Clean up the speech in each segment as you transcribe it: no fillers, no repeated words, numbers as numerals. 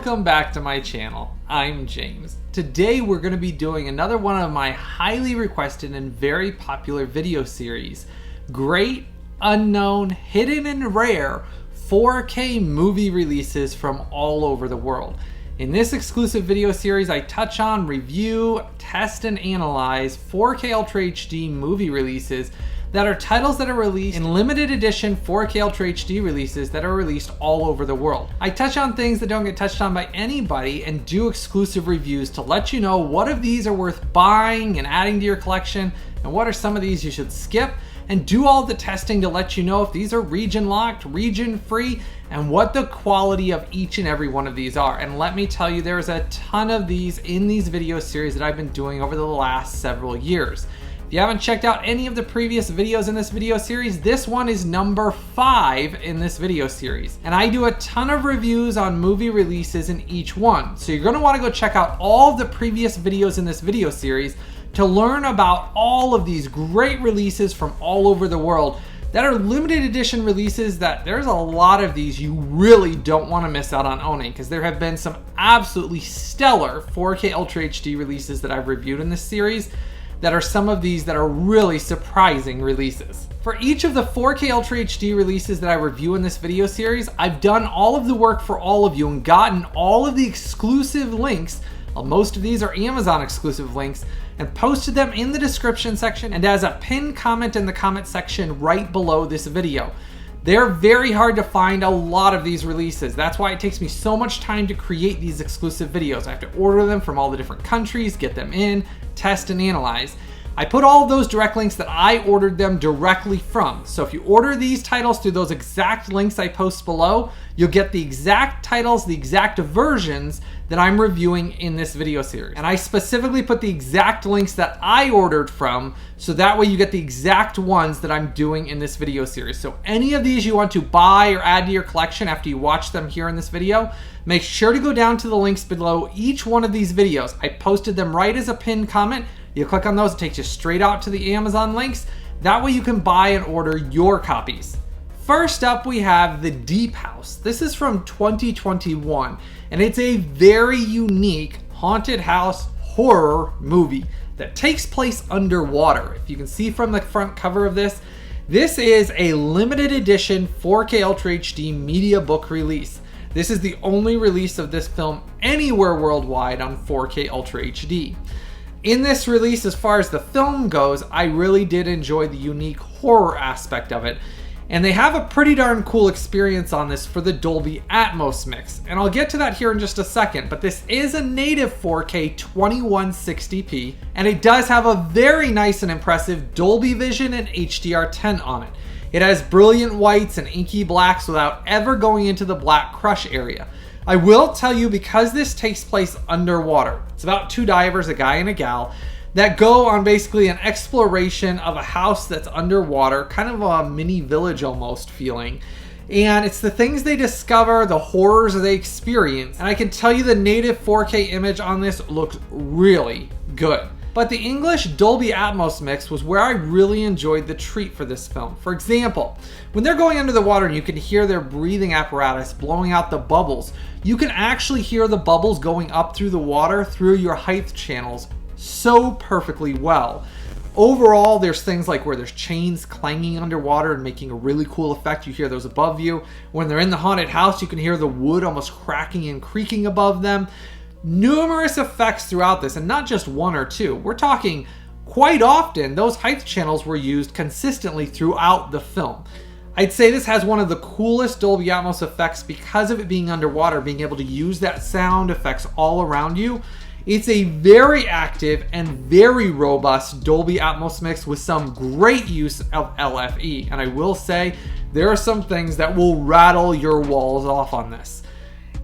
Welcome back to my channel. I'm James. Today we're going to be doing another one of my highly requested and very popular video series, Great, Unknown, Hidden and Rare 4K movie releases from all over the world. In this exclusive video series, I touch on, review, test, and analyze 4K Ultra HD movie releases that are titles that are released in limited edition 4K Ultra HD releases that are released all over the world. I touch on things that don't get touched on by anybody and do exclusive reviews to let you know what of these are worth buying and adding to your collection and what are some of these you should skip, and do all the testing to let you know if these are region locked, region free, and what the quality of each and every one of these are. And let me tell you, there's a ton of these in these video series that I've been doing over the last several years. If you haven't checked out any of the previous videos in this video series, this one is number 5 in this video series. And I do a ton of reviews on movie releases in each one. So you're gonna wanna go check out all of the previous videos in this video series to learn about all of these great releases from all over the world that are limited edition releases that there's a lot of these you really don't wanna miss out on owning, because there have been some absolutely stellar 4K Ultra HD releases that I've reviewed in this series that are some of these that are really surprising releases. For each of the 4K Ultra HD releases that I review in this video series, I've done all of the work for all of you and gotten all of the exclusive links. Most of these are Amazon exclusive links, and posted them in the description section and as a pinned comment in the comment section right below this video. They're very hard to find, a lot of these releases. That's why it takes me so much time to create these exclusive videos. I have to order them from all the different countries, get them in, test and analyze. I put all of those direct links that I ordered them directly from. So if you order these titles through those exact links I post below, you'll get the exact titles, the exact versions that I'm reviewing in this video series. And I specifically put the exact links that I ordered from, so that way you get the exact ones that I'm doing in this video series. So any of these you want to buy or add to your collection after you watch them here in this video, make sure to go down to the links below each one of these videos. I posted them right as a pinned comment. You click on those, it takes you straight out to the Amazon links. That way you can buy and order your copies. First up, we have The Deep House. This is from 2021, and it's a very unique haunted house horror movie that takes place underwater. If you can see from the front cover of this, this is a limited edition 4K Ultra HD Mediabook release. This is the only release of this film anywhere worldwide on 4K Ultra HD. In this release, as far as the film goes, I really did enjoy the unique horror aspect of it. And they have a pretty darn cool experience on this for the Dolby Atmos mix. And I'll get to that here in just a second, but this is a native 4K 2160p, and it does have a very nice and impressive Dolby Vision and HDR10 on it. It has brilliant whites and inky blacks without ever going into the black crush area. I will tell you, because this takes place underwater, it's about 2 divers, a guy and a gal, that go on basically an exploration of a house that's underwater, kind of a mini village almost feeling. And it's the things they discover, the horrors they experience. And I can tell you the native 4K image on this looks really good. But the English Dolby Atmos mix was where I really enjoyed the treat for this film. For example, when they're going under the water and you can hear their breathing apparatus blowing out the bubbles, you can actually hear the bubbles going up through the water through your height channels so perfectly well. Overall, there's things like where there's chains clanging underwater and making a really cool effect. You hear those above you. When they're in the haunted house, you can hear the wood almost cracking and creaking above them. Numerous effects throughout this, and not just 1 or 2. We're talking quite often those height channels were used consistently throughout the film. I'd say this has one of the coolest Dolby Atmos effects because of it being underwater, being able to use that sound effects all around you. It's a very active and very robust Dolby Atmos mix with some great use of LFE. And I will say, there are some things that will rattle your walls off on this.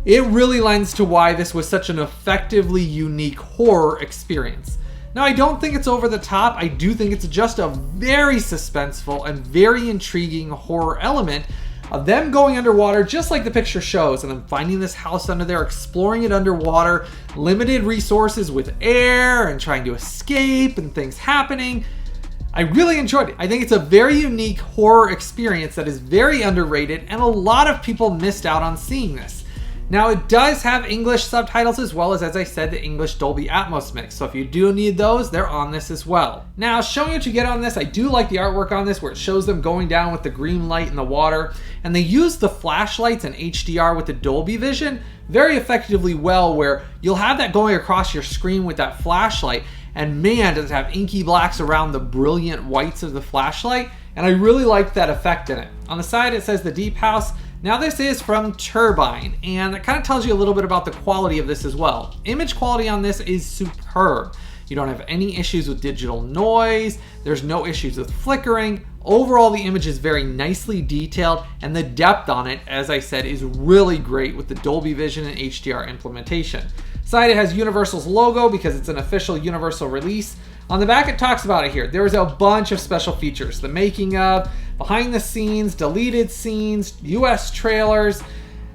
It really lends to why this was such an effectively unique horror experience. Now, I don't think it's over the top. I do think it's just a very suspenseful and very intriguing horror element of them going underwater, just like the picture shows, and then finding this house under there, exploring it underwater, limited resources with air, and trying to escape, and things happening. I really enjoyed it. I think it's a very unique horror experience that is very underrated, and a lot of people missed out on seeing this. Now it does have English subtitles as well as I said, the English Dolby Atmos mix. So if you do need those, they're on this as well. Now showing what you get on this, I do like the artwork on this where it shows them going down with the green light in the water. And they use the flashlights and HDR with the Dolby Vision very effectively well, where you'll have that going across your screen with that flashlight. And man, does it have inky blacks around the brilliant whites of the flashlight. And I really like that effect in it. On the side it says the Deep House. Now this is from Turbine, and that kind of tells you a little bit about the quality of this as well. Image quality on this is superb. You don't have any issues with digital noise, there's no issues with flickering. Overall, the image is very nicely detailed, and the depth on it, as I said, is really great with the Dolby Vision and HDR implementation. Side, it has Universal's logo because it's an official Universal release. On the back, it talks about it here. There is a bunch of special features: the making of, behind the scenes, deleted scenes, US trailers.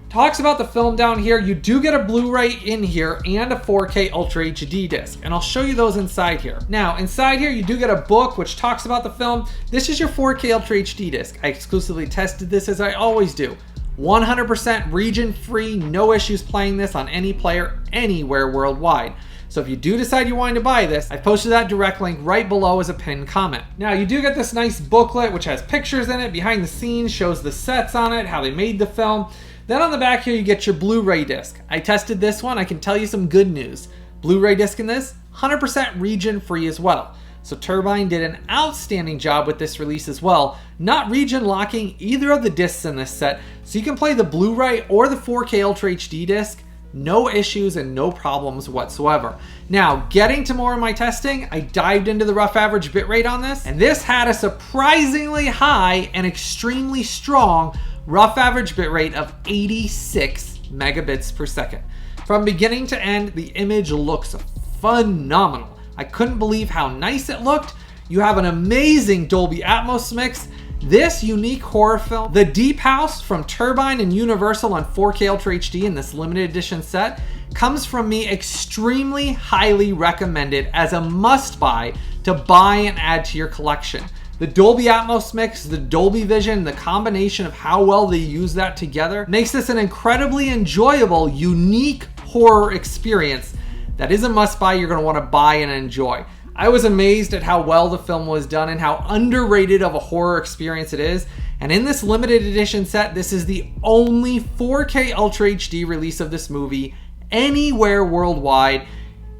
Talks about the film down here. You do get a Blu-ray in here and a 4K Ultra HD disc, and I'll show you those inside here. Now, inside here, you do get a book which talks about the film. This is your 4K Ultra HD disc. I exclusively tested this as I always do. 100% region-free, no issues playing this on any player anywhere worldwide. So if you do decide you want to buy this, I posted that direct link right below as a pinned comment. Now you do get this nice booklet which has pictures in it, behind the scenes, shows the sets on it, how they made the film. Then on the back here you get your Blu-ray disc. I tested this one, I can tell you some good news. Blu-ray disc in this, 100% region free as well. So Turbine did an outstanding job with this release as well, not region locking either of the discs in this set, so you can play the Blu-ray or the 4K Ultra HD disc. No issues and no problems whatsoever. Now, getting to more of my testing, I dived into the rough average bitrate on this, and this had a surprisingly high and extremely strong rough average bitrate of 86 megabits per second. From beginning to end, the image looks phenomenal. I couldn't believe how nice it looked. You have an amazing Dolby Atmos mix. This unique horror film, The Deep House from Turbine and Universal on 4K Ultra HD in this limited edition set, comes from me extremely highly recommended as a must-buy to buy and add to your collection. The Dolby Atmos mix, the Dolby Vision, the combination of how well they use that together makes this an incredibly enjoyable, unique horror experience that is a must-buy you're going to want to buy and enjoy. I was amazed at how well the film was done and how underrated of a horror experience it is. And in this limited edition set, this is the only 4K Ultra HD release of this movie anywhere worldwide.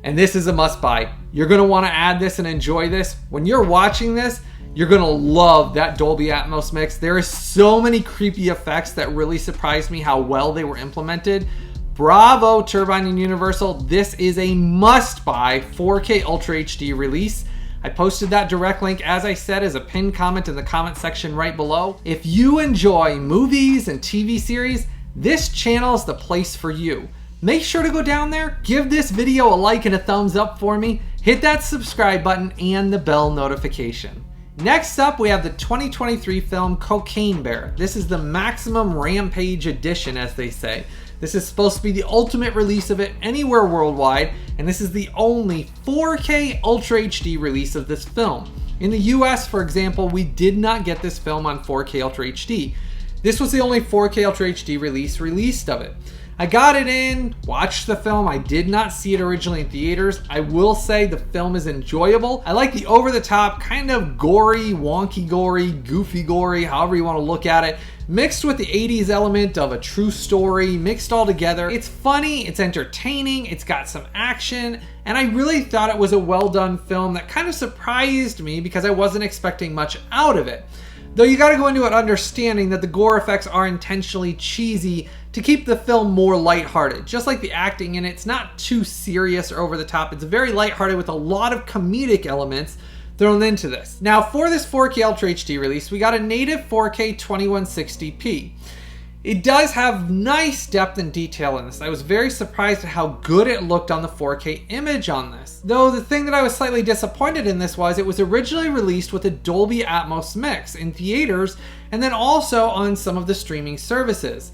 And this is a must-buy. You're going to want to add this and enjoy this. When you're watching this, you're going to love that Dolby Atmos mix. There are so many creepy effects that really surprised me how well they were implemented. Bravo, Turbine and Universal. This is a must-buy 4K Ultra HD release. I posted that direct link, as I said, as a pinned comment in the comment section right below. If you enjoy movies and TV series, this channel is the place for you. Make sure to go down there, give this video a like and a thumbs up for me, hit that subscribe button and the bell notification. Next up, we have the 2023 film Cocaine Bear. This is the Maximum Rampage edition, as they say. This is supposed to be the ultimate release of it anywhere worldwide, and this is the only 4K Ultra HD release of this film. In the US, for example, we did not get this film on 4K Ultra HD. This was the only 4K Ultra HD released of it. I got it in, watched the film. I did not see it originally in theaters. I will say the film is enjoyable. I like the over-the-top, kind of gory, wonky gory, goofy gory, however you want to look at it, mixed with the 80s element of a true story, mixed all together. It's funny, it's entertaining, it's got some action, and I really thought it was a well-done film that kind of surprised me because I wasn't expecting much out of it. Though you gotta go into it understanding that the gore effects are intentionally cheesy to keep the film more lighthearted. Just like the acting in it, it's not too serious or over the top. It's very lighthearted with a lot of comedic elements thrown into this. Now for this 4K Ultra HD release, we got a native 4K 2160p. It does have nice depth and detail in this. I was very surprised at how good it looked on the 4K image on this. Though the thing that I was slightly disappointed in this was it was originally released with a Dolby Atmos mix in theaters and then also on some of the streaming services.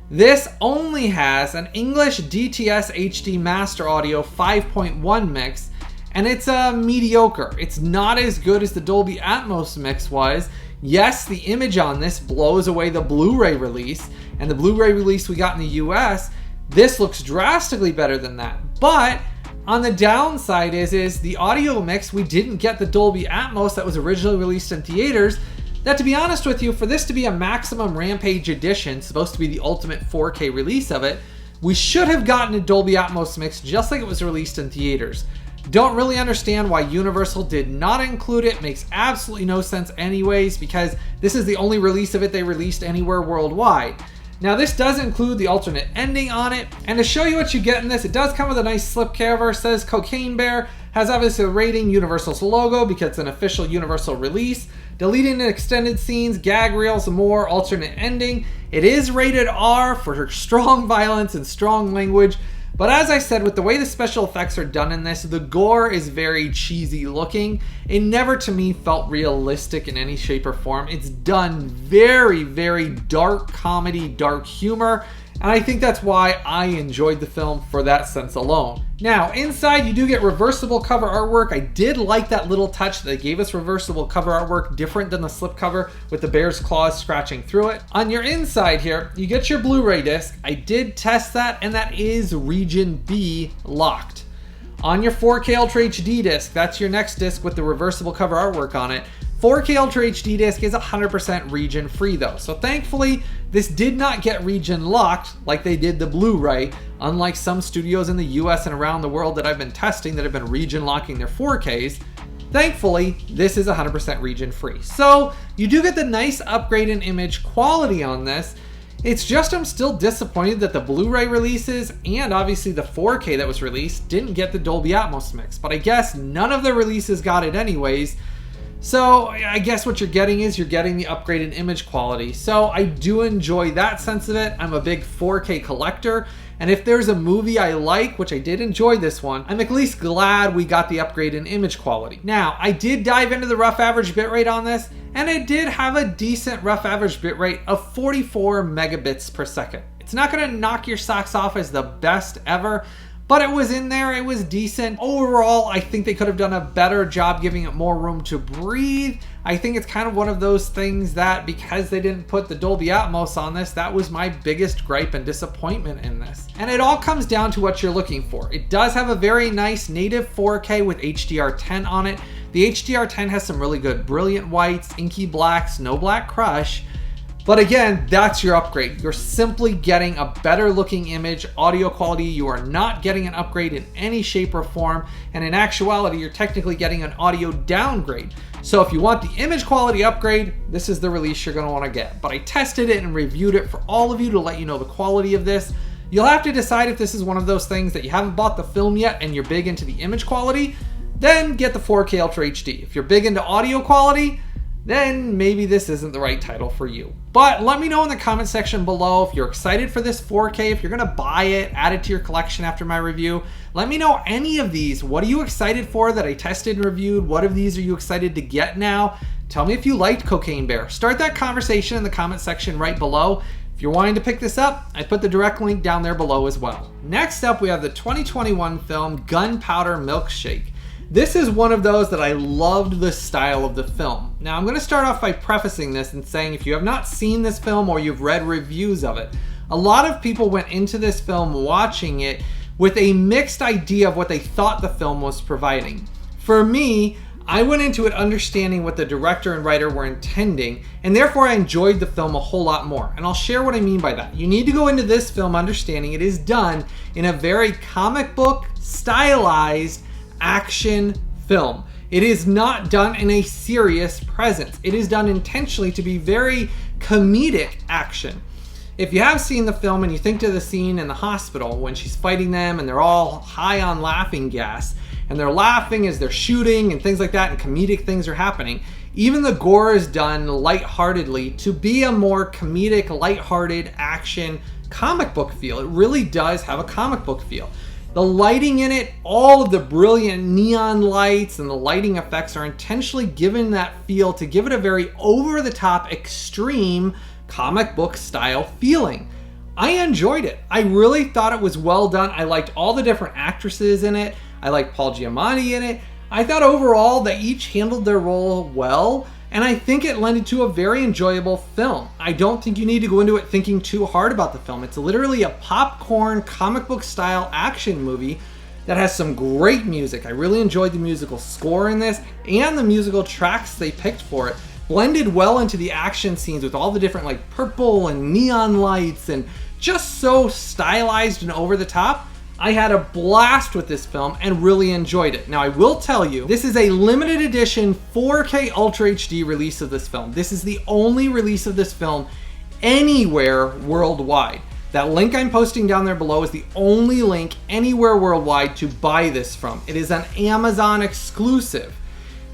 This only has an English DTS HD Master Audio 5.1 mix, and it's mediocre. It's not as good as the Dolby Atmos mix was. Yes, the image on this blows away the Blu-ray release, and the Blu-ray release we got in the US This looks drastically better than that. But on the downside is the audio mix, we didn't get the Dolby Atmos that was originally released in theaters. That, to be honest with you, for this to be a Maximum Rampage edition, supposed to be the ultimate 4K release of it, we should have gotten a Dolby Atmos mix just like it was released in theaters. Don't really understand why Universal did not include it. Makes absolutely no sense anyways, because this is the only release of it they released anywhere worldwide. Now this does include the alternate ending on it, and to show you what you get in this, it does come with a nice slipcover. It says Cocaine Bear, has obviously a rating, Universal's logo because it's an official Universal release. Deleting the extended scenes, gag reels, and more, alternate ending. It is rated R for strong violence and strong language. But as I said, with the way the special effects are done in this, the gore is very cheesy looking. It never to me felt realistic in any shape or form. It's done very, very dark comedy, dark humor. And I think that's why I enjoyed the film for that sense alone. Now, inside you do get reversible cover artwork. I did like that little touch that they gave us reversible cover artwork, different than the slipcover with the bear's claws scratching through it. On your inside here, you get your Blu Ray disc. I did test that, and that is region B locked. On your 4K Ultra HD disc, that's your next disc with the reversible cover artwork on it. 4K Ultra HD disc is 100% region free though. So thankfully, this did not get region locked like they did the Blu-ray, unlike some studios in the US and around the world that I've been testing that have been region locking their 4Ks. Thankfully, this is 100% region free. So you do get the nice upgrade in image quality on this. It's just I'm still disappointed that the Blu-ray releases and obviously the 4K that was released didn't get the Dolby Atmos mix, but I guess none of the releases got it anyways. So I guess what you're getting is you're getting the upgraded image quality. So I do enjoy that sense of it. I'm a big 4K collector. And if there's a movie I like, which I did enjoy this one, I'm at least glad we got the upgrade in image quality. Now, I did dive into the rough average bitrate on this, and it did have a decent rough average bitrate of 44 megabits per second. It's not gonna knock your socks off as the best ever, but it was in there, it was decent. Overall, I think they could have done a better job giving it more room to breathe. I think it's kind of one of those things that because they didn't put the Dolby Atmos on this, that was my biggest gripe and disappointment in this. And it all comes down to what you're looking for. It does have a very nice native 4K with HDR10 on it. The HDR10 has some really good brilliant whites, inky blacks, no black crush. But again, that's your upgrade. You're simply getting a better looking image, audio quality. You are not getting an upgrade in any shape or form. And in actuality, you're technically getting an audio downgrade. So if you want the image quality upgrade, this is the release you're gonna wanna get. But I tested it and reviewed it for all of you to let you know the quality of this. You'll have to decide if this is one of those things that you haven't bought the film yet and you're big into the image quality, then get the 4K Ultra HD. If you're big into audio quality, then maybe this isn't the right title for you. But let me know in the comment section below if you're excited for this 4K, if you're gonna buy it, add it to your collection after my review. Let me know any of these. What are you excited for that I tested and reviewed? What of these are you excited to get now? Tell me if you liked Cocaine Bear. Start that conversation in the comment section right below. If you're wanting to pick this up, I put the direct link down there below as well. Next up, we have the 2021 film Gunpowder Milkshake. This is one of those that I loved the style of the film. Now I'm going to start off by prefacing this and saying if you have not seen this film or you've read reviews of it, a lot of people went into this film watching it with a mixed idea of what they thought the film was providing. For me, I went into it understanding what the director and writer were intending, and therefore I enjoyed the film a whole lot more. And I'll share what I mean by that. You need to go into this film understanding it is done in a very comic book stylized action film. It is not done in a serious presence. It is done intentionally to be very comedic action. If you have seen the film and you think to the scene in the hospital when she's fighting them and they're all high on laughing gas and they're laughing as they're shooting and things like that and comedic things are happening, even the gore is done lightheartedly to be a more comedic, lighthearted action comic book feel. It really does have a comic book feel. The lighting in it, all of the brilliant neon lights and the lighting effects are intentionally given that feel to give it a very over-the-top, extreme comic book style feeling. I enjoyed it. I really thought it was well done. I liked all the different actresses in it. I liked Paul Giamatti in it. I thought overall they each handled their role well. and I think it lended to a very enjoyable film. I don't think you need to go into it thinking too hard about the film. It's literally a popcorn comic book style action movie that has some great music. I really enjoyed the musical score in this, and the musical tracks they picked for it blended well into the action scenes with all the different like purple and neon lights, and just so stylized and over the top. I had a blast with this film and really enjoyed it. Now I will tell you, this is a limited edition 4K Ultra HD release of this film. This is the only release of this film anywhere worldwide. That link I'm posting down there below is the only link anywhere worldwide to buy this from. It is an Amazon exclusive.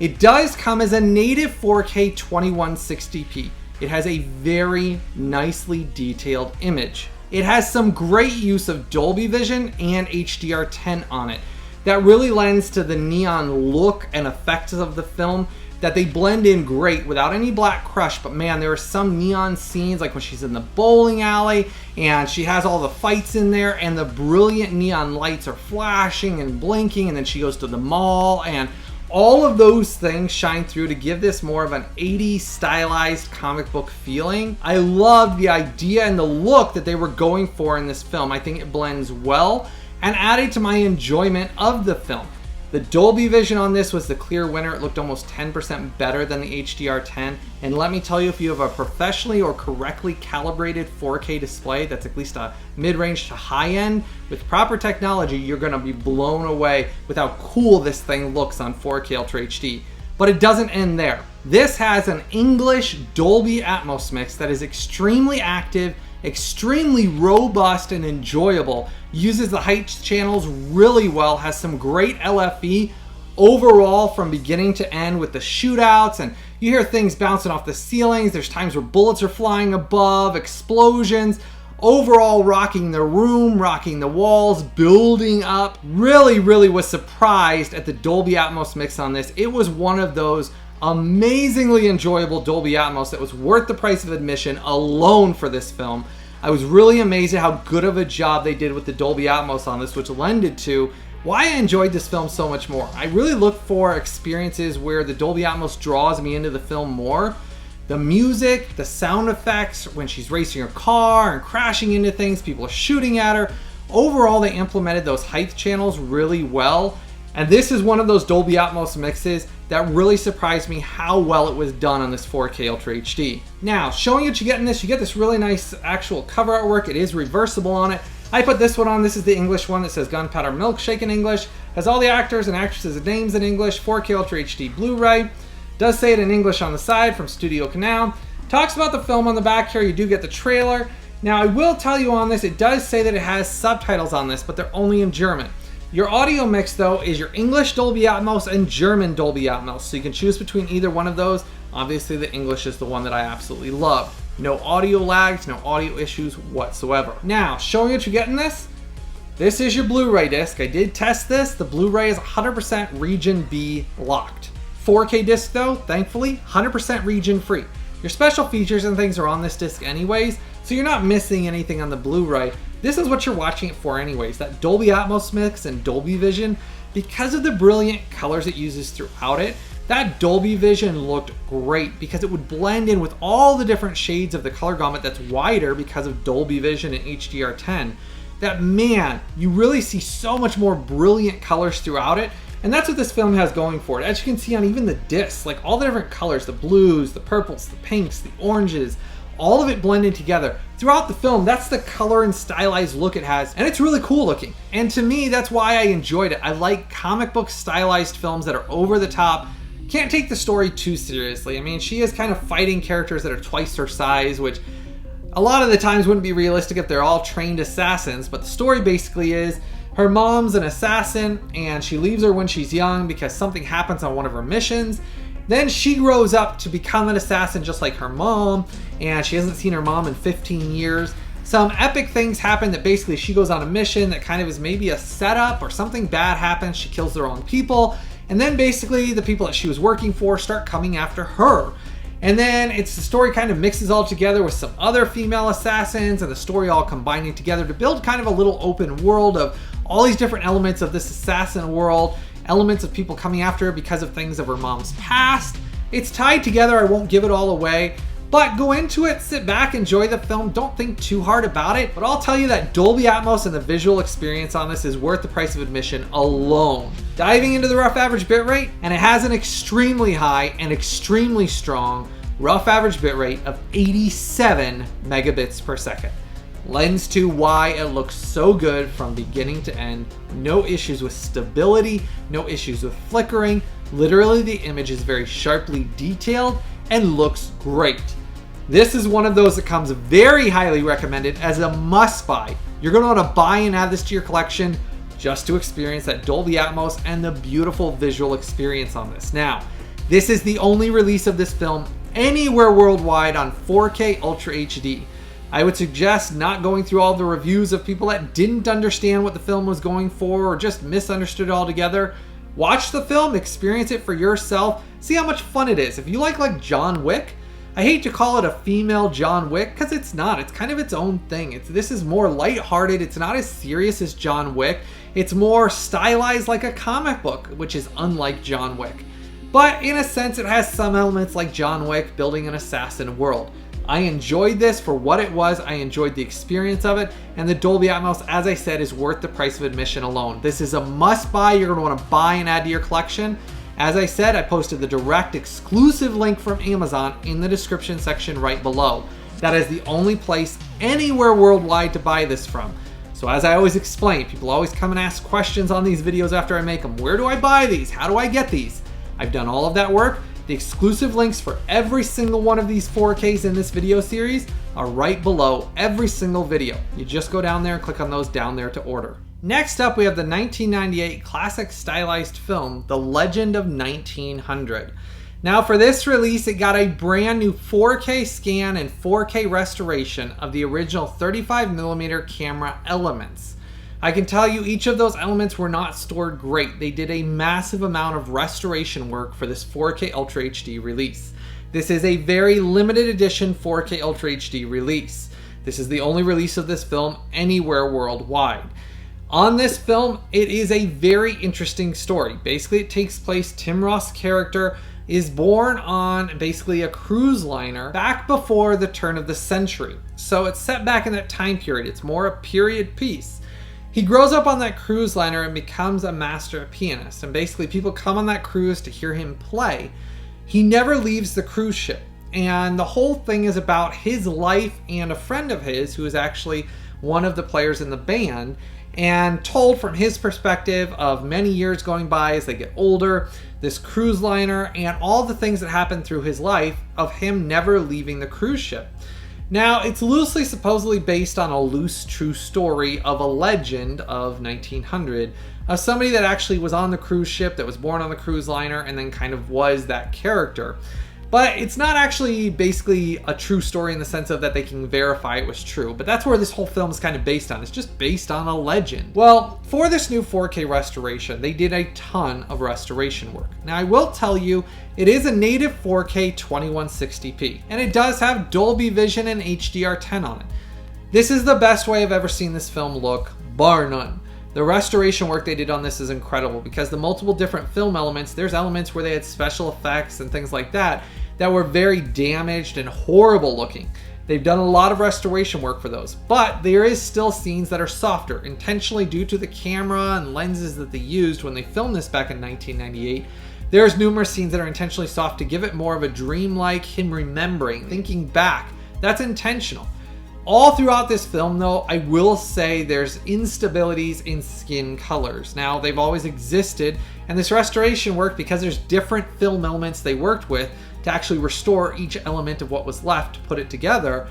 It does come as a native 4K 2160p. It has a very nicely detailed image. It has some great use of Dolby Vision and HDR10 on it. That really lends to the neon look and effects of the film, that they blend in great without any black crush. But man, there are some neon scenes, like when she's in the bowling alley and she has all the fights in there and the brilliant neon lights are flashing and blinking, and then she goes to the mall, and all of those things shine through to give this more of an 80s stylized comic book feeling. I loved the idea and the look that they were going for in this film. I think it blends well and added to my enjoyment of the film. The Dolby Vision on this was the clear winner. It looked almost 10% better than the HDR10. And let me tell you, if you have a professionally or correctly calibrated 4K display that's at least a mid-range to high-end, with proper technology, you're gonna be blown away with how cool this thing looks on 4K Ultra HD. But it doesn't end there. This has an English Dolby Atmos mix that is extremely active, extremely robust and enjoyable, uses the height channels really well, has some great LFE overall from beginning to end with the shootouts, and you hear things bouncing off the ceilings. There's times where bullets are flying above, explosions, overall rocking the room, rocking the walls, building up. Really was surprised at the Dolby Atmos mix on this. It was one of those amazingly enjoyable Dolby Atmos that was worth the price of admission alone for this film. I was really amazed at how good of a job they did with the Dolby Atmos on this, which lended to why I enjoyed this film so much more. I really look for experiences where the Dolby Atmos draws me into the film more. The music, the sound effects, when she's racing her car and crashing into things, people are shooting at her. Overall, they implemented those height channels really well. And this is one of those Dolby Atmos mixes that really surprised me how well it was done on this 4K Ultra HD. Now, showing you what you get in this, you get this really nice actual cover artwork. It is reversible on it. I put this one on. This is the English one that says Gunpowder Milkshake in English. Has all the actors and actresses' names in English. 4K Ultra HD Blu Ray. Does say it in English on the side from Studio Canal. Talks about the film on the back here. You do get the trailer. Now, I will tell you on this, it does say that it has subtitles on this, but they're only in German. Your audio mix, though, is your English Dolby Atmos and German Dolby Atmos, so you can choose between either one of those. Obviously, the English is the one that I absolutely love. No audio lags, no audio issues whatsoever. Now, showing you what you get in this. This is your Blu-ray disc. I did test this. The Blu-ray is 100% Region B locked. 4K disc, though, thankfully, 100% region free. Your special features and things are on this disc anyways, so you're not missing anything on the Blu-ray. This is what you're watching it for anyways, that Dolby Atmos mix and Dolby Vision. Because of the brilliant colors it uses throughout it, that Dolby Vision looked great because it would blend in with all the different shades of the color gamut that's wider because of Dolby Vision and HDR10. That, man, you really see so much more brilliant colors throughout it. And that's what this film has going for it. As you can see on even the discs, like all the different colors, the blues, the purples, the pinks, the oranges, all of it blended together. Throughout the film, that's the color and stylized look it has, and it's really cool looking. And to me, that's why I enjoyed it. I like comic book stylized films that are over the top. Can't take the story too seriously. I mean, she is kind of fighting characters that are twice her size, which a lot of the times wouldn't be realistic if they're all trained assassins, but the story basically is her mom's an assassin and she leaves her when she's young because something happens on one of her missions. Then she grows up to become an assassin just like her mom, and she hasn't seen her mom in 15 years. Some epic things happen that basically she goes on a mission that kind of is maybe a setup, or something bad happens, she kills the wrong people, and then basically the people that she was working for start coming after her. And then the story kind of mixes all together with some other female assassins, and the story all combining together to build kind of a little open world of all these different elements of this assassin world, elements of people coming after her because of things of her mom's past. It's tied together, I won't give it all away. But go into it, sit back, enjoy the film, don't think too hard about it. But I'll tell you that Dolby Atmos and the visual experience on this is worth the price of admission alone. Diving into the rough average bitrate, and it has an extremely high and extremely strong rough average bitrate of 87 megabits per second. Lends to why it looks so good from beginning to end. No issues with stability, no issues with flickering. Literally the image is very sharply detailed and looks great. This is one of those that comes very highly recommended as a must buy. You're going to want to buy and add this to your collection just to experience that Dolby Atmos and the beautiful visual experience on this. Now, this is the only release of this film anywhere worldwide on 4K Ultra HD. I would suggest not going through all the reviews of people that didn't understand what the film was going for or just misunderstood it altogether. Watch the film, experience it for yourself, see how much fun it is. If you like John Wick, I hate to call it a female John Wick because it's not. It's kind of its own thing. This is more lighthearted. It's not as serious as John Wick. It's more stylized like a comic book, which is unlike John Wick. But in a sense, it has some elements like John Wick, building an assassin world. I enjoyed this for what it was. I enjoyed the experience of it, and the Dolby Atmos, as I said, is worth the price of admission alone. This is a must buy. You're going to want to buy and add to your collection. As I said, I posted the direct exclusive link from Amazon in the description section right below. That is the only place anywhere worldwide to buy this from. So as I always explain, people always come and ask questions on these videos after I make them. Where do I buy these? How do I get these? I've done all of that work. The exclusive links for every single one of these 4Ks in this video series are right below every single video. You just go down there and click on those down there to order. Next up, we have the 1998 classic stylized film, The Legend of 1900. Now for this release, it got a brand new 4K scan and 4K restoration of the original 35mm camera elements. I can tell you each of those elements were not stored great. They did a massive amount of restoration work for this 4K Ultra HD release. This is a very limited edition 4K Ultra HD release. This is the only release of this film anywhere worldwide. On this film, it is a very interesting story. Basically, it takes place, Tim Roth's character is born on basically a cruise liner back before the turn of the century. So it's set back in that time period. It's more a period piece. He grows up on that cruise liner and becomes a master pianist. And basically people come on that cruise to hear him play. He never leaves the cruise ship. And the whole thing is about his life and a friend of his who is actually one of the players in the band, and told from his perspective of many years going by as they get older, this cruise liner and all the things that happen through his life of him never leaving the cruise ship. Now, it's loosely supposedly based on a loose true story of a legend of 1900 of somebody that actually was on the cruise ship, that was born on the cruise liner, and then kind of was that character. But it's not actually basically a true story in the sense of that they can verify it was true. But that's where this whole film is kind of based on. It's just based on a legend. Well, for this new 4K restoration, they did a ton of restoration work. Now, I will tell you, it is a native 4K 2160p. And it does have Dolby Vision and HDR10 on it. This is the best way I've ever seen this film look, bar none. The restoration work they did on this is incredible because the multiple different film elements, there's elements where they had special effects and things like that that were very damaged and horrible looking. They've done a lot of restoration work for those, but there is still scenes that are softer, intentionally due to the camera and lenses that they used when they filmed this back in 1998. There's numerous scenes that are intentionally soft to give it more of a dreamlike, him remembering, thinking back. That's intentional. All throughout this film, though, I will say there's instabilities in skin colors. Now, they've always existed, and this restoration work, because there's different film elements they worked with to actually restore each element of what was left to put it together,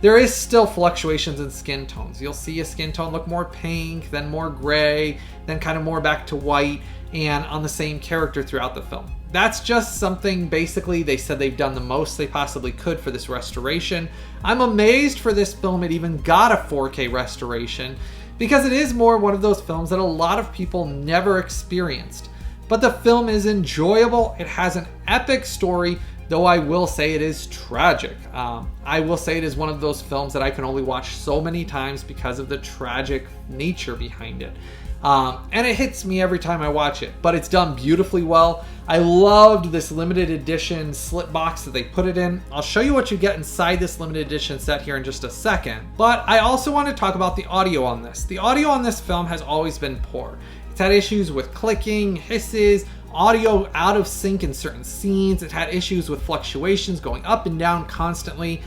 there is still fluctuations in skin tones. You'll see a skin tone look more pink, then more gray, then kind of more back to white, and on the same character throughout the film. That's just something basically they said they've done the most they possibly could for this restoration. I'm amazed for this film it even got a 4K restoration because it is more one of those films that a lot of people never experienced. But the film is enjoyable. It has an epic story, though I will say it is tragic. I will say it is one of those films that I can only watch so many times because of the tragic nature behind it. And it hits me every time I watch it, but it's done beautifully well. I loved this limited edition slip box that they put it in. I'll show you what you get inside this limited edition set here in just a second. But I also want to talk about the audio on this. The audio on this film has always been poor. It's had issues with clicking, hisses, audio out of sync in certain scenes. It had issues with fluctuations going up and down constantly.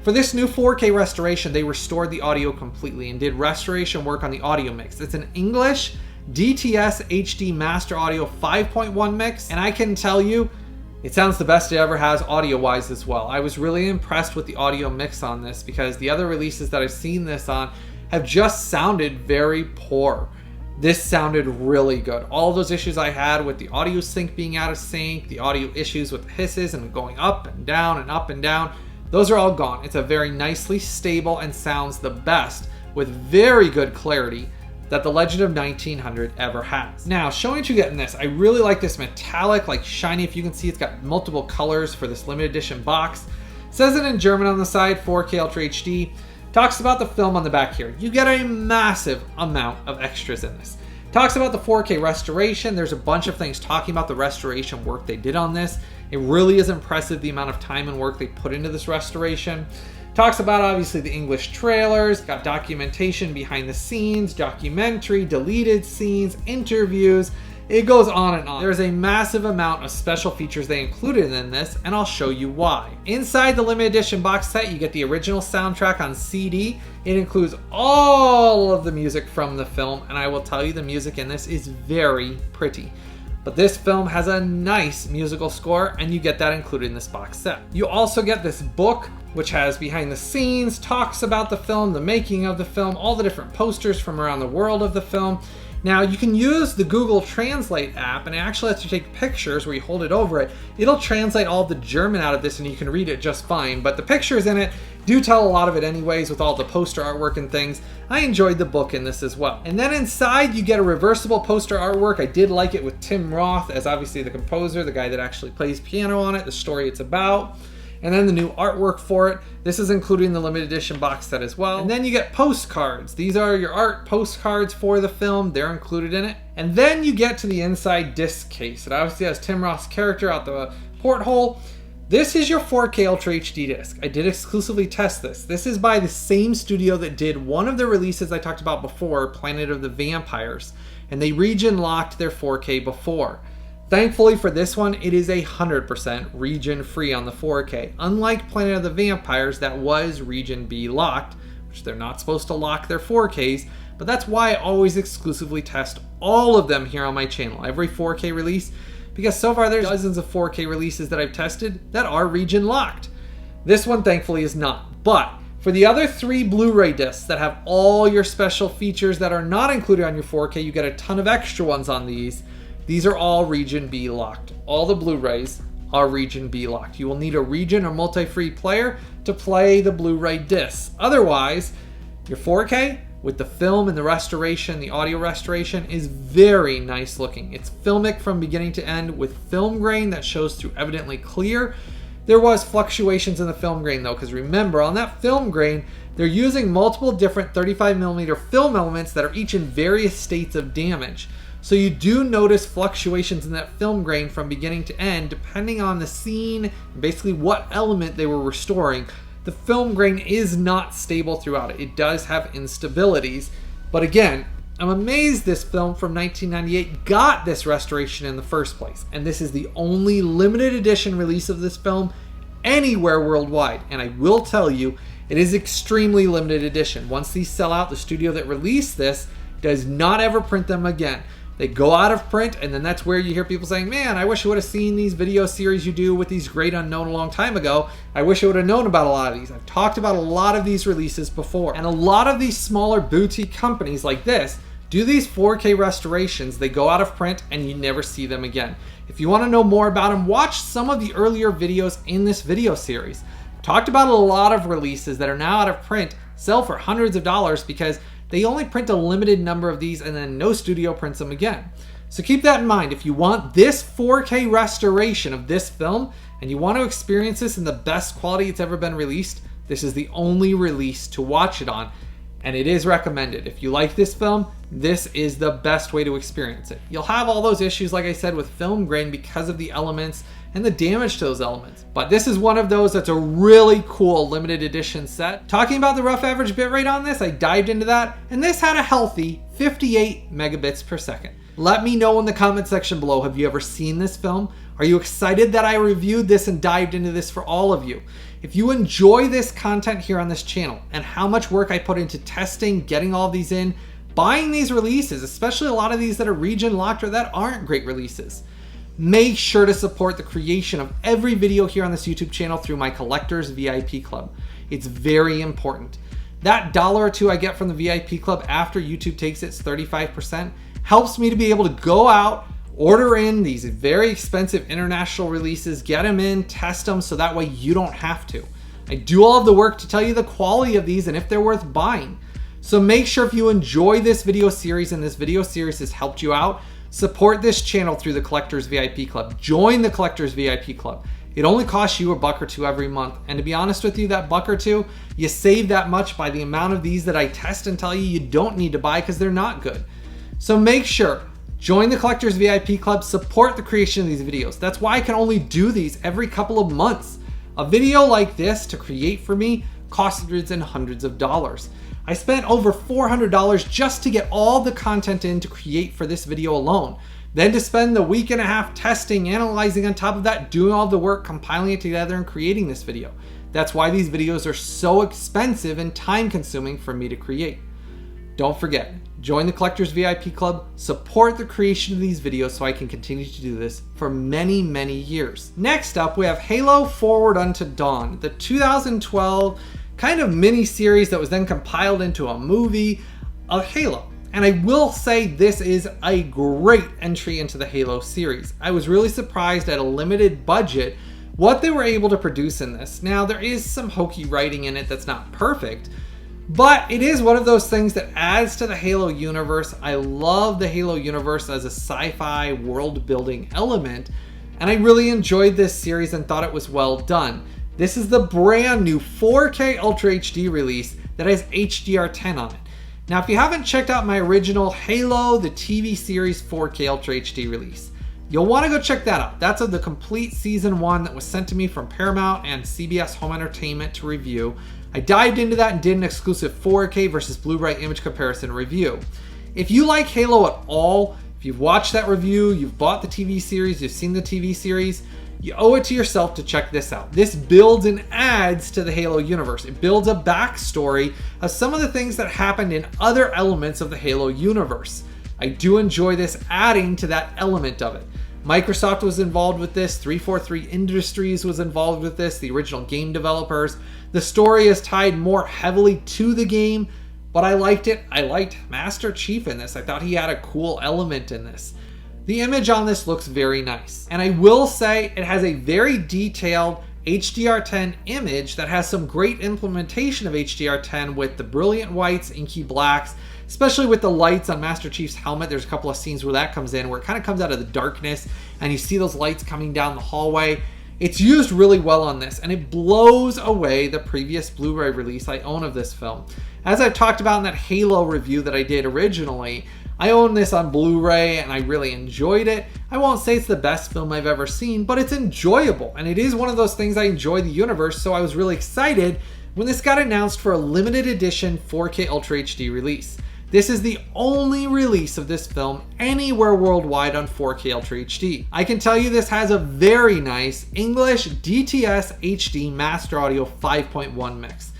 For this new 4K restoration, they restored the audio completely and did restoration work on the audio mix. It's an English DTS HD Master Audio 5.1 mix, and I can tell you, it sounds the best it ever has audio-wise as well. I was really impressed with the audio mix on this because the other releases that I've seen this on have just sounded very poor. This sounded really good. All those issues I had with the audio sync being out of sync, the audio issues with the hisses and going up and down and up and down, those are all gone. It's a very nicely stable and sounds the best with very good clarity that the Legend of 1900 ever has. Now, showing what you get in this, I really like this metallic, like shiny, if you can see, it's got multiple colors for this limited edition box. It says it in German on the side, 4K Ultra HD. Talks about the film on the back here. You get a massive amount of extras in this. Talks about the 4K restoration. There's a bunch of things talking about the restoration work they did on this. It really is impressive the amount of time and work they put into this restoration. Talks about obviously the English trailers, got documentation behind the scenes, documentary, deleted scenes, interviews. It goes on and on. There's a massive amount of special features they included in this, and I'll show you why. Inside the limited edition box set, you get the original soundtrack on CD. It includes all of the music from the film, and I will tell you the music in this is very pretty. But this film has a nice musical score, and you get that included in this box set. You also get this book, which has behind the scenes, talks about the film, the making of the film, all the different posters from around the world of the film. Now, you can use the Google Translate app, and it actually lets you take pictures where you hold it over it. It'll translate all the German out of this, and you can read it just fine. But the pictures in it do tell a lot of it anyways, with all the poster artwork and things. I enjoyed the book in this as well. And then inside, you get a reversible poster artwork. I did like it with Tim Roth as obviously the composer, the guy that actually plays piano on it, the story it's about. And then the new artwork for it. This is including the limited edition box set as well. And then you get postcards. These are your art postcards for the film. They're included in it. And then you get to the inside disc case. It obviously has Tim Roth's character out the porthole. This is your 4K Ultra HD disc. I did exclusively test this. This is by the same studio that did one of the releases I talked about before, Planet of the Vampires. And they region locked their 4K before. Thankfully for this one, it is 100% region free on the 4K. Unlike Planet of the Vampires, that was region B locked, which they're not supposed to lock their 4Ks, but that's why I always exclusively test all of them here on my channel, every 4K release, because so far there's dozens of 4K releases that I've tested that are region locked. This one thankfully is not, but for the other 3 Blu-ray discs that have all your special features that are not included on your 4K, you get a ton of extra ones on these. These are all region B locked. All the Blu-rays are region B locked. You will need a region or multi-free player to play the Blu-ray discs. Otherwise, your 4K with the film and the restoration, the audio restoration, is very nice looking. It's filmic from beginning to end with film grain that shows through evidently clear. There was fluctuations in the film grain though, because remember, on that film grain, they're using multiple different 35mm film elements that are each in various states of damage. So you do notice fluctuations in that film grain from beginning to end, depending on the scene, and basically what element they were restoring. The film grain is not stable throughout it. It does have instabilities. But again, I'm amazed this film from 1998 got this restoration in the first place. And this is the only limited edition release of this film anywhere worldwide. And I will tell you, it is extremely limited edition. Once these sell out, the studio that released this does not ever print them again. They go out of print, and then that's where you hear people saying, man, I wish I would have seen these video series you do with these great unknown a long time ago. I wish I would have known about a lot of these. I've talked about a lot of these releases before. And a lot of these smaller boutique companies like this do these 4K restorations. They go out of print, and you never see them again. If you want to know more about them, watch some of the earlier videos in this video series. I've talked about a lot of releases that are now out of print, sell for hundreds of dollars because they only print a limited number of these and then no studio prints them again. So keep that in mind. If you want this 4K restoration of this film and you want to experience this in the best quality it's ever been released, this is the only release to watch it on. and it is recommended. If you like this film, this is the best way to experience it. You'll have all those issues, like I said, with film grain because of the elements and the damage to those elements. But this is one of those that's a really cool limited edition set. Talking about the rough average bitrate on this, I dived into that, and this had a healthy 58 megabits per second. Let me know in the comment section below, have you ever seen this film? Are you excited that I reviewed this and dived into this for all of you? If you enjoy this content here on this channel and how much work I put into testing, getting all of these in, buying these releases, especially a lot of these that are region locked or that aren't great releases, make sure to support the creation of every video here on this YouTube channel through my Collectors VIP Club. It's very important. That $1 or $2 I get from the VIP Club after YouTube takes its 35% helps me to be able to go out, order in these very expensive international releases, get them in, test them, so that way you don't have to. I do all of the work to tell you the quality of these and if they're worth buying. So make sure if you enjoy this video series and this video series has helped you out, support this channel through the Collectors VIP Club. Join the Collectors VIP Club. It only costs you $1 or $2 every month. And to be honest with you, that $1 or $2, you save that much by the amount of these that I test and tell you don't need to buy because they're not good. So make sure, join the Collectors VIP Club, support the creation of these videos. That's why I can only do these every couple of months. A video like this to create for me costs hundreds and hundreds of dollars. I spent over $400 just to get all the content in to create for this video alone. Then to spend the week and a half testing, analyzing on top of that, doing all the work, compiling it together and creating this video. That's why these videos are so expensive and time consuming for me to create. Don't forget, join the Collectors VIP Club, support the creation of these videos so I can continue to do this for many, many years. Next up, we have Halo Forward Unto Dawn, the 2012 kind of mini series that was then compiled into a movie of Halo. And I will say this is a great entry into the Halo series. I was really surprised at a limited budget what they were able to produce in this. Now there is some hokey writing in it that's not perfect, but it is one of those things that adds to the Halo universe. I love the Halo universe as a sci-fi world building element, and I really enjoyed this series and thought it was well done. This is the brand new 4K Ultra HD release that has HDR10 on it. Now, if you haven't checked out my original Halo, the TV series 4K Ultra HD release, you'll want to go check that out. That's of the complete season 1 that was sent to me from Paramount and CBS Home Entertainment to review. I dived into that and did an exclusive 4K versus Blu-ray image comparison review. If you like Halo at all, if you've watched that review, you've bought the TV series, you've seen the TV series, you owe it to yourself to check this out. This builds and adds to the Halo universe. It builds a backstory of some of the things that happened in other elements of the Halo universe. I do enjoy this adding to that element of it. Microsoft was involved with this, 343 Industries was involved with this, the original game developers. The story is tied more heavily to the game, but I liked it. I liked Master Chief in this. I thought he had a cool element in this. The image on this looks very nice. And I will say it has a very detailed HDR10 image that has some great implementation of HDR10 with the brilliant whites, inky blacks, especially with the lights on Master Chief's helmet. There's a couple of scenes where that comes in, where it kind of comes out of the darkness and you see those lights coming down the hallway. It's used really well on this, and it blows away the previous Blu-ray release I own of this film. As I've talked about in that Halo review that I did originally, I own this on Blu-ray and I really enjoyed it. I won't say it's the best film I've ever seen, but it's enjoyable. And it is one of those things I enjoy the universe, so I was really excited when this got announced for a limited edition 4K Ultra HD release. This is the only release of this film anywhere worldwide on 4K Ultra HD. I can tell you this has a very nice English DTS HD Master Audio 5.1 mix.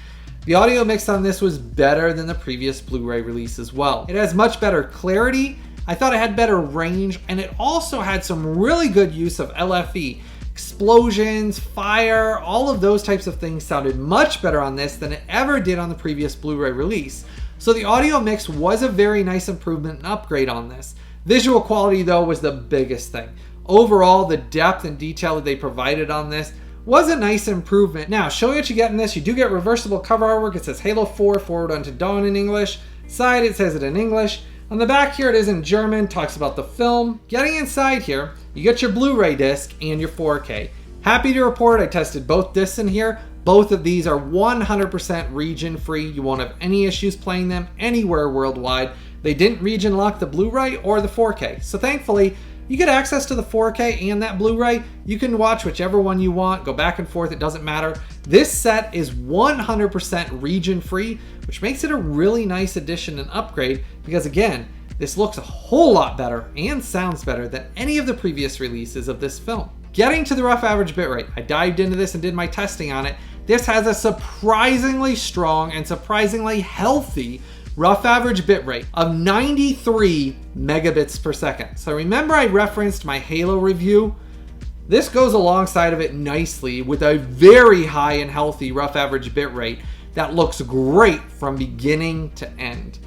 The audio mix on this was better than the previous Blu-ray release as well. It has much better clarity, I thought it had better range, and it also had some really good use of LFE. Explosions, fire, all of those types of things sounded much better on this than it ever did on the previous Blu-ray release. So the audio mix was a very nice improvement and upgrade on this. Visual quality though was the biggest thing. Overall, the depth and detail that they provided on this was a nice improvement. Now, showing what you get in this, you do get reversible cover artwork. It says Halo 4 Forward Unto Dawn in English. Side, it says it in English. On the back here, it is in German, talks about the film. Getting inside here, you get your Blu-ray disc and your 4K. Happy to report I tested both discs in here. Both of these are 100% region free. You won't have any issues playing them anywhere worldwide. They didn't region lock the Blu-ray or the 4K. So thankfully, you get access to the 4K and that Blu-ray. You can watch whichever one you want, go back and forth, it doesn't matter. This set is 100% region free, which makes it a really nice addition and upgrade because again, this looks a whole lot better and sounds better than any of the previous releases of this film. Getting to the rough average bitrate, I dived into this and did my testing on it. This has a surprisingly strong and surprisingly healthy rough average bitrate of 93 megabits per second. So remember I referenced my Halo review? This goes alongside of it nicely with a very high and healthy rough average bitrate that looks great from beginning to end.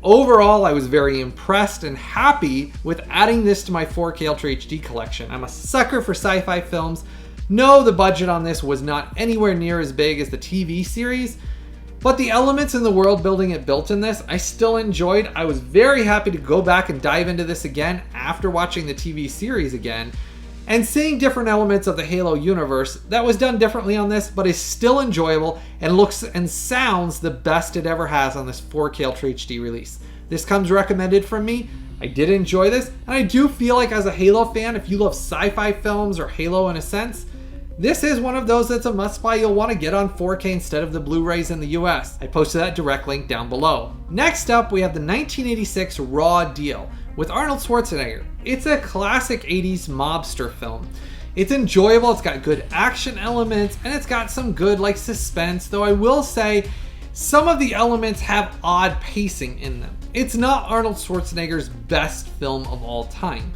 Overall, I was very impressed and happy with adding this to my 4K Ultra HD collection. I'm a sucker for sci-fi films. No, the budget on this was not anywhere near as big as the TV series, but the elements in the world building it built in this, I still enjoyed. I was very happy to go back and dive into this again after watching the TV series again and seeing different elements of the Halo universe that was done differently on this, but is still enjoyable and looks and sounds the best it ever has on this 4K Ultra HD release. This comes recommended from me. I did enjoy this, and I do feel like as a Halo fan, if you love sci-fi films or Halo in a sense, this is one of those that's a must-buy you'll want to get on 4K instead of the Blu-rays in the US. I posted that direct link down below. Next up, we have the 1986 Raw Deal with Arnold Schwarzenegger. It's a classic 80s mobster film. It's enjoyable, it's got good action elements, and it's got some good suspense, though I will say some of the elements have odd pacing in them. It's not Arnold Schwarzenegger's best film of all time.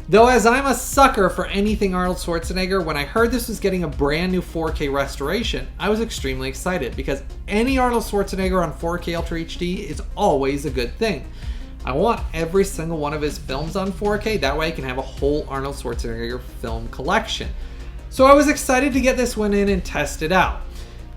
Though as I'm a sucker for anything Arnold Schwarzenegger, when I heard this was getting a brand new 4K restoration, I was extremely excited because any Arnold Schwarzenegger on 4K Ultra HD is always a good thing. I want every single one of his films on 4K, that way I can have a whole Arnold Schwarzenegger film collection. So I was excited to get this one in and test it out.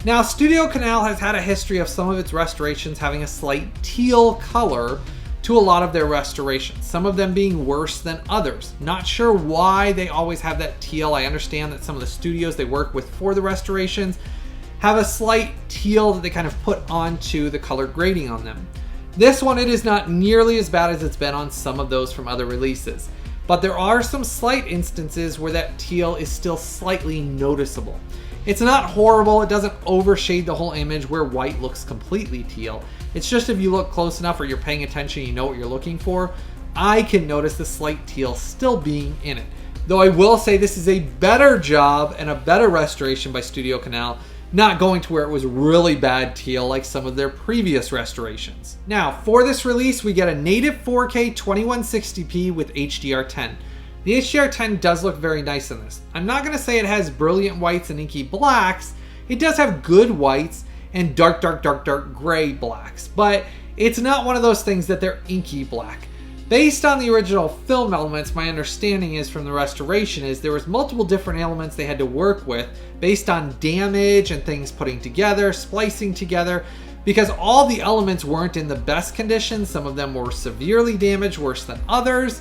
Now, Studio Canal has had a history of some of its restorations having a slight teal color to a lot of their restorations, some of them being worse than others. Not sure why they always have that teal. I understand that some of the studios they work with for the restorations have a slight teal that they kind of put onto the color grading on them. This one, it is not nearly as bad as it's been on some of those from other releases, but there are some slight instances where that teal is still slightly noticeable. It's not horrible, it doesn't overshade the whole image where white looks completely teal. It's just if you look close enough or you're paying attention, you know what you're looking for, I can notice the slight teal still being in it. Though I will say this is a better job and a better restoration by Studio Canal, not going to where it was really bad teal like some of their previous restorations. Now, for this release, we get a native 4K 2160p with HDR10. The HDR10 does look very nice in this. I'm not going to say it has brilliant whites and inky blacks. It does have good whites and dark gray blacks, but it's not one of those things that they're inky black. Based on the original film elements, my understanding is from the restoration is there was multiple different elements they had to work with based on damage and things putting together, splicing together, because all the elements weren't in the best condition. Some of them were severely damaged, worse than others.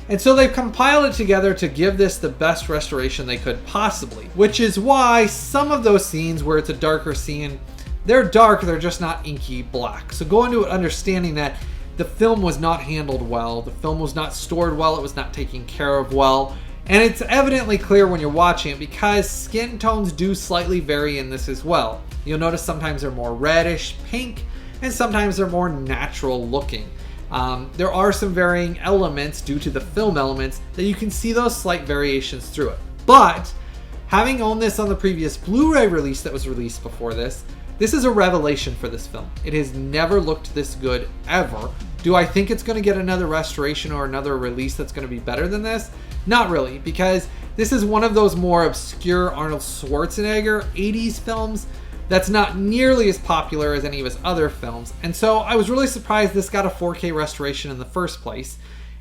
And so they've compiled it together to give this the best restoration they could possibly, which is why some of those scenes where it's a darker scene, they're dark, they're just not inky black. So go into it understanding that the film was not handled well, the film was not stored well, it was not taken care of well, and it's evidently clear when you're watching it because skin tones do slightly vary in this as well. You'll notice sometimes they're more reddish pink, and sometimes they're more natural looking. There are some varying elements due to the film elements that you can see those slight variations through it. But having owned this on the previous Blu-ray release that was released before this is a revelation for this film. It has never looked this good ever. Do I think it's going to get another restoration or another release that's going to be better than this? Not really, because this is one of those more obscure Arnold Schwarzenegger 80s films that's not nearly as popular as any of his other films. And so I was really surprised this got a 4K restoration in the first place.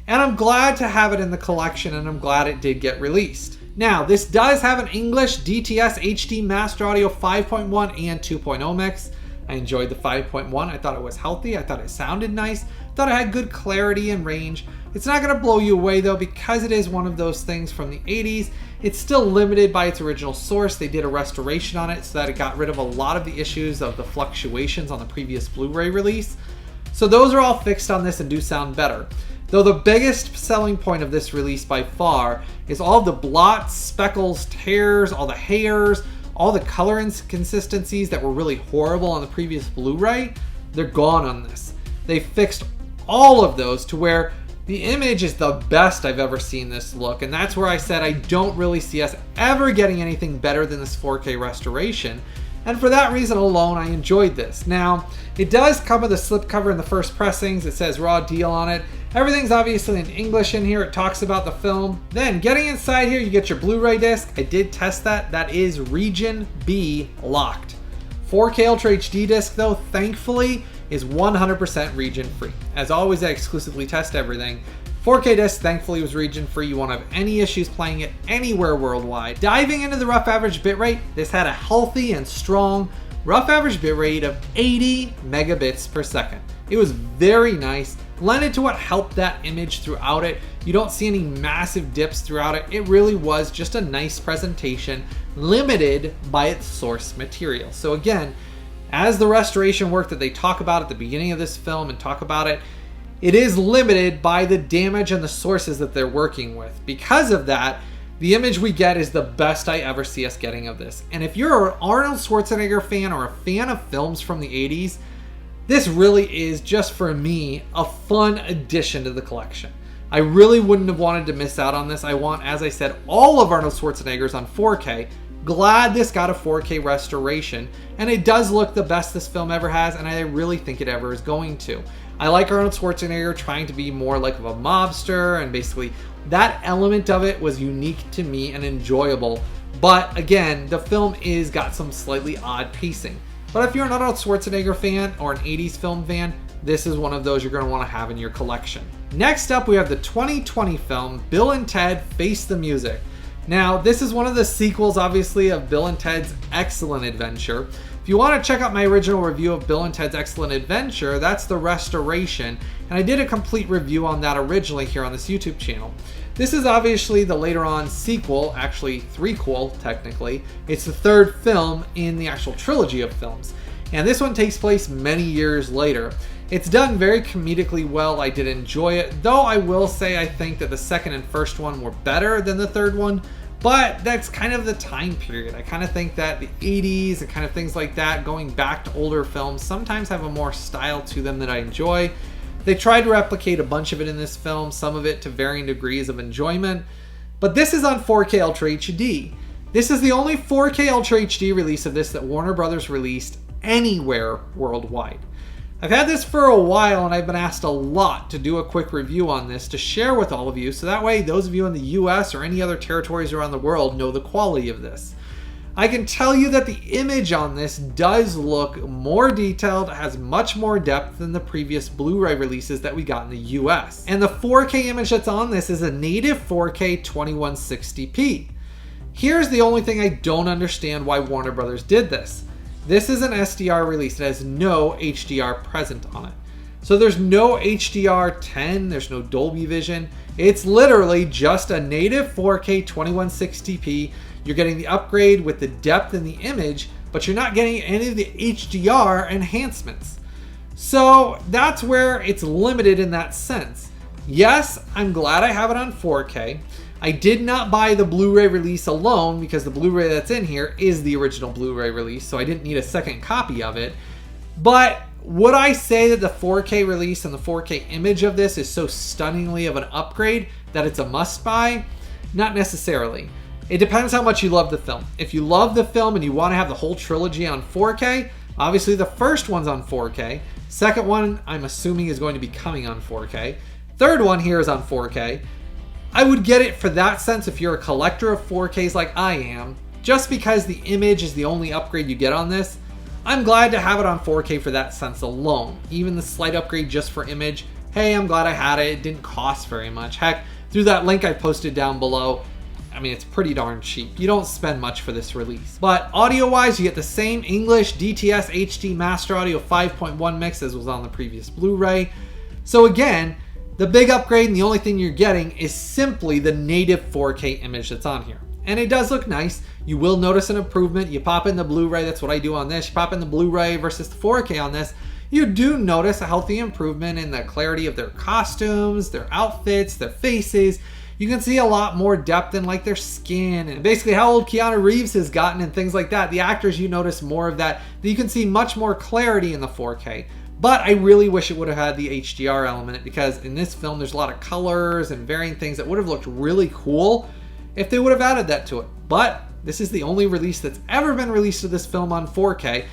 And I'm glad to have it in the collection, and I'm glad it did get released. Now, this does have an English DTS HD Master Audio 5.1 and 2.0 mix. I enjoyed the 5.1. I thought it was healthy. I thought it sounded nice. Thought it had good clarity and range. It's not going to blow you away though, because it is one of those things from the 80s. It's still limited by its original source. They did a restoration on it so that it got rid of a lot of the issues of the fluctuations on the previous Blu-ray release. So those are all fixed on this and do sound better. Though the biggest selling point of this release by far is all the blots, speckles, tears, all the hairs, all the color inconsistencies that were really horrible on the previous Blu-ray. They're gone on this. They fixed all of those to where the image is the best I've ever seen this look, and that's where I said I don't really see us ever getting anything better than this 4K restoration, and for that reason alone I enjoyed this. Now, it does come with a slipcover in the first pressings. It says raw deal on it. Everything's obviously in English in here. It talks about the film. Then getting inside here, you get your Blu-ray disc. I did test that. That is region B locked. 4K Ultra HD disc though, thankfully, is 100% region free. As always, I exclusively test everything. 4K disc thankfully was region free. You won't have any issues playing it anywhere worldwide. Diving into the rough average bitrate, this had a healthy and strong rough average bitrate of 80 megabits per second. It was very nice, blended to what helped that image throughout it. You don't see any massive dips throughout it. It really was just a nice presentation, limited by its source material. So again, as the restoration work that they talk about at the beginning of this film and talk about it, it is limited by the damage and the sources that they're working with. Because of that, the image we get is the best I ever see us getting of this. And if you're an Arnold Schwarzenegger fan or a fan of films from the 80s, this really is, just for me, a fun addition to the collection. I really wouldn't have wanted to miss out on this. I want, as I said, all of Arnold Schwarzenegger's on 4K. Glad this got a 4K restoration, and it does look the best this film ever has, and I really think it ever is going to. I like Arnold Schwarzenegger trying to be more like of a mobster, and basically that element of it was unique to me and enjoyable. But again, the film is got some slightly odd pacing. But if you're an Arnold Schwarzenegger fan or an 80s film fan, this is one of those you're going to want to have in your collection. Next up, we have the 2020 film Bill and Ted Face the Music. Now, this is one of the sequels, obviously, of Bill and Ted's Excellent Adventure. If you want to check out my original review of Bill and Ted's Excellent Adventure, that's the restoration, and I did a complete review on that originally here on this YouTube channel. This is obviously the later on sequel, actually threequel technically. It's the third film in the actual trilogy of films, and this one takes place many years later. It's done very comedically well. I did enjoy it, though I will say I think that the second and first one were better than the third one, but that's kind of the time period. I kind of think that the 80s and kind of things like that, going back to older films, sometimes have a more style to them that I enjoy. They tried to replicate a bunch of it in this film, some of it to varying degrees of enjoyment, but this is on 4K Ultra HD. This is the only 4K Ultra HD release of this that Warner Brothers released anywhere worldwide. I've had this for a while, and I've been asked a lot to do a quick review on this to share with all of you, so that way those of you in the US or any other territories around the world know the quality of this. I can tell you that the image on this does look more detailed, has much more depth than the previous Blu-ray releases that we got in the US. And the 4K image that's on this is a native 4K 2160p. Here's the only thing I don't understand why Warner Brothers did this. This is an SDR release. It has no HDR present on it. So there's no HDR10, there's no Dolby Vision. It's literally just a native 4K 2160p. You're getting the upgrade with the depth in the image, but you're not getting any of the HDR enhancements. So that's where it's limited in that sense. Yes, I'm glad I have it on 4K. I did not buy the Blu-ray release alone because the Blu-ray that's in here is the original Blu-ray release, so I didn't need a second copy of it. But would I say that the 4K release and the 4K image of this is so stunningly of an upgrade that it's a must-buy? Not necessarily. It depends how much you love the film. If you love the film and you want to have the whole trilogy on 4K, obviously the first one's on 4K. Second one, I'm assuming, is going to be coming on 4K. Third one here is on 4K. I would get it for that sense if you're a collector of 4Ks like I am. Just because the image is the only upgrade you get on this, I'm glad to have it on 4K for that sense alone. Even the slight upgrade just for image, hey, I'm glad I had it. It didn't cost very much. Heck, through that link I posted down below, I mean, it's pretty darn cheap. You don't spend much for this release. But audio-wise, you get the same English DTS HD Master Audio 5.1 mix as was on the previous Blu-ray. So again, the big upgrade and the only thing you're getting is simply the native 4K image that's on here. And it does look nice. You will notice an improvement. You pop in the Blu-ray, that's what I do on this. You pop in the Blu-ray versus the 4K on this. You do notice a healthy improvement in the clarity of their costumes, their outfits, their faces. You can see a lot more depth in like their skin and basically how old Keanu Reeves has gotten and things like that. The actors, you notice more of that. You can see much more clarity in the 4K. But I really wish it would have had the HDR element, because in this film there's a lot of colors and varying things that would have looked really cool if they would have added that to it. But this is the only release that's ever been released of this film on 4K.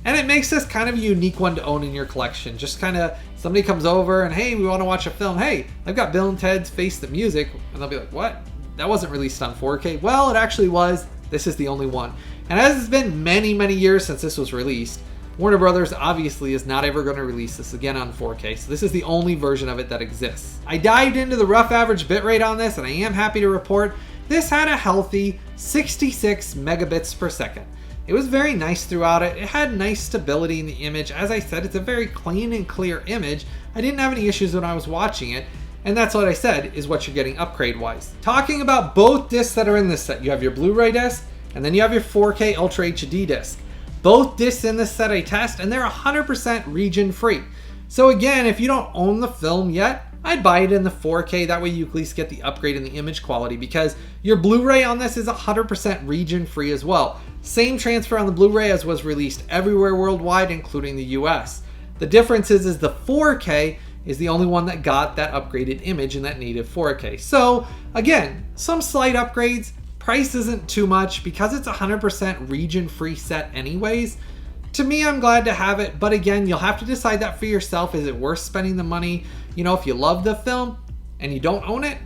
And it makes this kind of a unique one to own in your collection. Just kind of, somebody comes over and, hey, we want to watch a film. Hey, I've got Bill and Ted's Face the Music. And they'll be like, what? That wasn't released on 4K. Well, it actually was. This is the only one. And as it's been many, many years since this was released, Warner Brothers obviously is not ever going to release this again on 4K. So this is the only version of it that exists. I dived into the rough average bitrate on this, and I am happy to report this had a healthy 66 megabits per second. It was very nice throughout it. It had nice stability in the image. As I said, it's a very clean and clear image. I didn't have any issues when I was watching it. And that's what I said is what you're getting upgrade-wise. Talking about both discs that are in this set, you have your Blu-ray disc, and then you have your 4K Ultra HD disc. Both discs in this set I test, and they're 100% region-free. So again, if you don't own the film yet, I'd buy it in the 4K. That way you at least get the upgrade in the image quality, because your Blu-ray on this is 100% region-free as well. Same transfer on the Blu-ray as was released everywhere worldwide, including the US. The difference is the 4K is the only one that got that upgraded image in that native 4K. So again, some slight upgrades. Price isn't too much because it's 100% region-free set anyways. To me, I'm glad to have it, but again, you'll have to decide that for yourself. Is it worth spending the money? You know, if you love the film and you don't own it,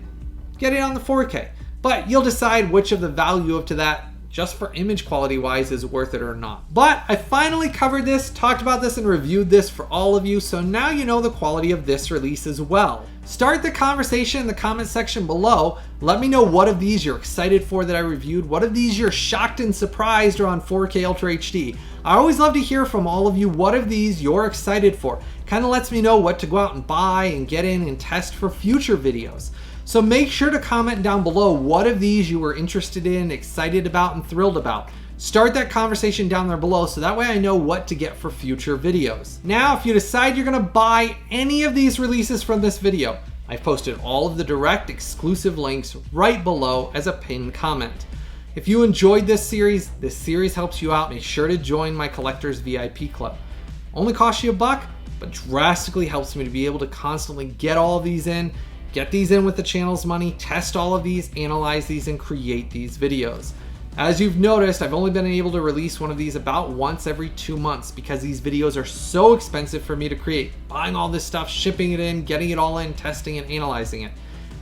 get it on the 4K. But you'll decide which of the value up to that, just for image quality wise, is worth it or not. But I finally covered this, talked about this, and reviewed this for all of you, so now you know the quality of this release as well. Start the conversation in the comment section below. Let me know what of these you're excited for that I reviewed, what of these you're shocked and surprised are on 4K Ultra HD. I always love to hear from all of you what of these you're excited for. Kind of lets me know what to go out and buy and get in and test for future videos. So make sure to comment down below what of these you were interested in, excited about, and thrilled about. Start that conversation down there below so that way I know what to get for future videos. Now, if you decide you're gonna buy any of these releases from this video, I've posted all of the direct exclusive links right below as a pinned comment. If you enjoyed this series helps you out, make sure to join my Collectors VIP Club. Only costs you $1, but drastically helps me to be able to constantly get all of these in, get these in with the channel's money, test all of these, analyze these, and create these videos. As you've noticed, I've only been able to release one of these about once every 2 months because these videos are so expensive for me to create. Buying all this stuff, shipping it in, getting it all in, testing and analyzing it.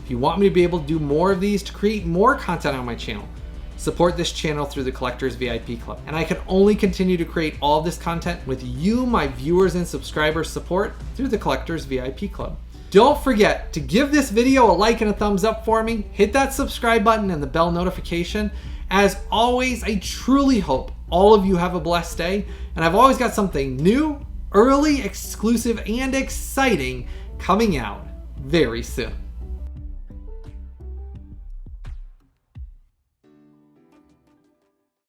If you want me to be able to do more of these to create more content on my channel, support this channel through the Collectors VIP Club. And I can only continue to create all of this content with you, my viewers and subscribers, support through the Collectors VIP Club. Don't forget to give this video a like and a thumbs up for me. Hit that subscribe button and the bell notification. As always, I truly hope all of you have a blessed day, and I've always got something new, early, exclusive, and exciting coming out very soon.